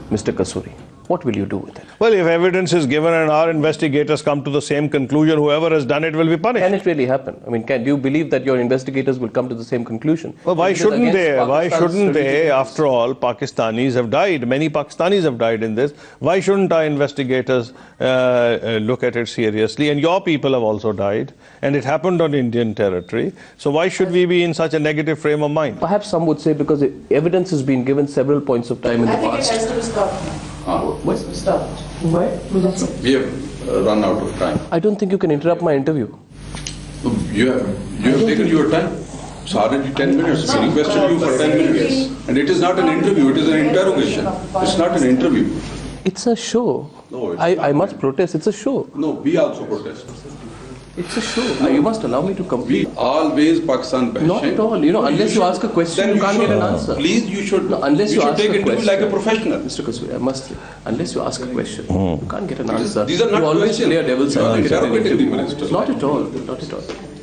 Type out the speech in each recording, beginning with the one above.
Mr. Kasuri. What will you do with it? Well, if evidence is given and our investigators come to the same conclusion, whoever has done it will be punished. Can it really happen? I mean, do you believe that your investigators will come to the same conclusion? Well, why shouldn't they? Why shouldn't they? After all, Pakistanis have died. Many Pakistanis have died in this. Why shouldn't our investigators look at it seriously? And your people have also died, and it happened on Indian territory. So why should we be in such a negative frame of mind? Perhaps some would say because evidence has been given several points of time in the past. I think it has to stop. What's stop? Why? We have run out of time. I don't think you can interrupt my interview. You have taken your time. It's already 10 minutes. We requested you for 10 minutes. And it is not an interview, it is an interrogation. It's not an interview. It's a show. No, it's I must protest. It's a show. No, we also protest. It's a show. You must allow me to complete. We always Pakistan bashing. Not at all. Unless you ask a question, you can't get an answer. Please, you should. No, unless you ask take a it question, like a professional. Mr. Kasuri, I must say, unless you ask a question, you can't get an answer. These are not you always questions. play a devil's You are advocate. interrogating the minister. Not at all. Not at all.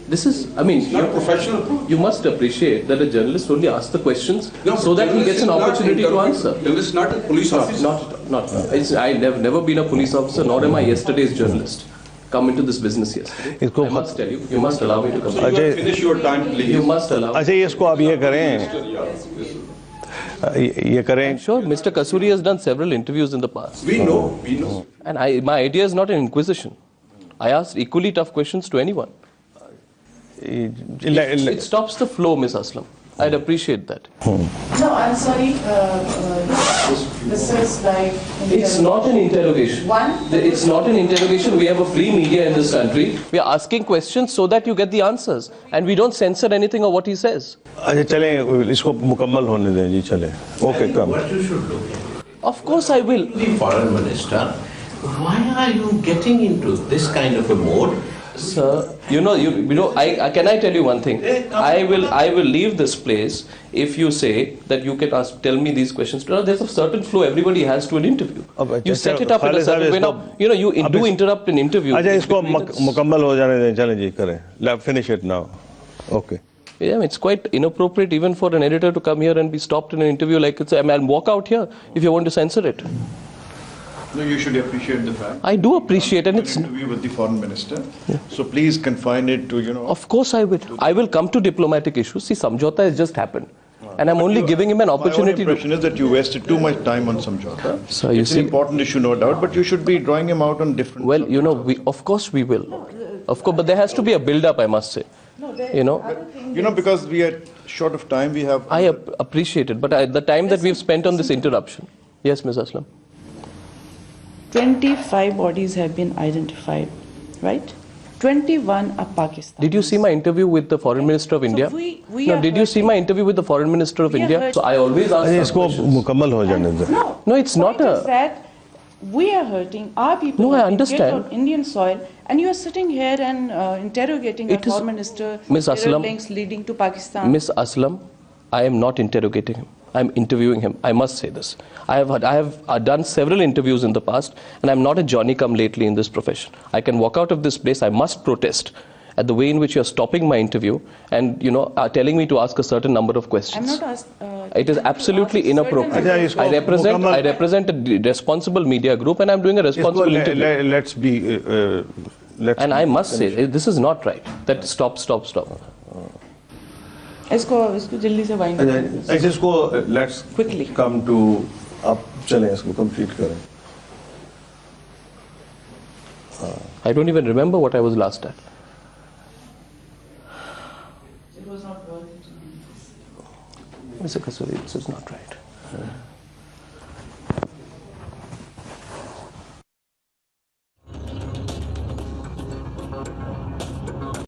This is, I mean, Not professional. you must appreciate that a journalist only asks the questions so that he gets an opportunity to answer. Journalist is not a police officer. Not. I've never been a police officer, nor am I yesterday's journalist. Come into this business yesterday. I must tell you, you must allow me to come. You have finish your time, please. You must allow. अच्छा इसको आप ये करें ये करें. I'm sure Mr. Kasuri has done several interviews in the past. We know. And my idea is not an inquisition. I asked equally tough questions to anyone. It stops the flow, Ms. Aslam. I'd appreciate that. No, I'm sorry. This is like. It's not an interrogation. It's not an interrogation. We have a free media in this country. We are asking questions so that you get the answers. And we don't censor anything of what he says. अच्छा चलें इसको मुकम्मल होने दें जी चलें. Okay, come. What you should look at. Of course I will. The foreign minister, why are you getting into this kind of a mode? Sir, can I tell you one thing? I will leave this place if you say that you can tell me these questions. There's a certain flow everybody has to an interview. You set it up in a certain way. Now, you do interrupt an interview. अच्छा इसको मुकम्मल हो जाने दें चलें जी करें. Finish it now. Okay. Yeah, it's quite inappropriate even for an editor to come here and be stopped in an interview like it's and walk out here if you want to censor it. No, you should appreciate the fact. I do appreciate, and it's an interview with the foreign minister. Yeah. So please confine it to Of course I will. I will come to diplomatic issues. See, Samjhauta has just happened, and I'm only giving him an opportunity. My impression is that you wasted too much time on Samjhauta. So it's an important issue, no doubt, but you should be drawing him out on different. Well, of course we will. Of course, but there has to be a build-up, I must say. Because we are short of time, we have. I appreciate it, but the time that we've spent on this interruption. Yes, Ms. Aslam. 25 bodies have been identified, right? 21 are Pakistan. Did you see my interview with the Foreign Minister of India? Did you see my interview with the Foreign Minister of India? So I always ask इसको मुकम्मल हो जाने दें. No, it's not a. That we are hurting our people. No, I understand. On Indian soil, and you are sitting here and interrogating a foreign minister. Ms. Aslam, links leading to Pakistan. Ms. Aslam, I am not interrogating him. I'm interviewing him. I must say this. I have done several interviews in the past, and I'm not a Johnny-come-lately in this profession. I can walk out of this place. I must protest at the way in which you're stopping my interview and are telling me to ask a certain number of questions. I'm not asked. It is absolutely inappropriate. I represent a responsible media group, and I'm doing a responsible interview. Let's be. And I must say, this is not right. That stop. इसको जल्दी से wind इसको let's quickly come to अब चलें इसको complete करें. I don't even remember what I was last at. It was not worth it. Mr. Kasuri, this is not right.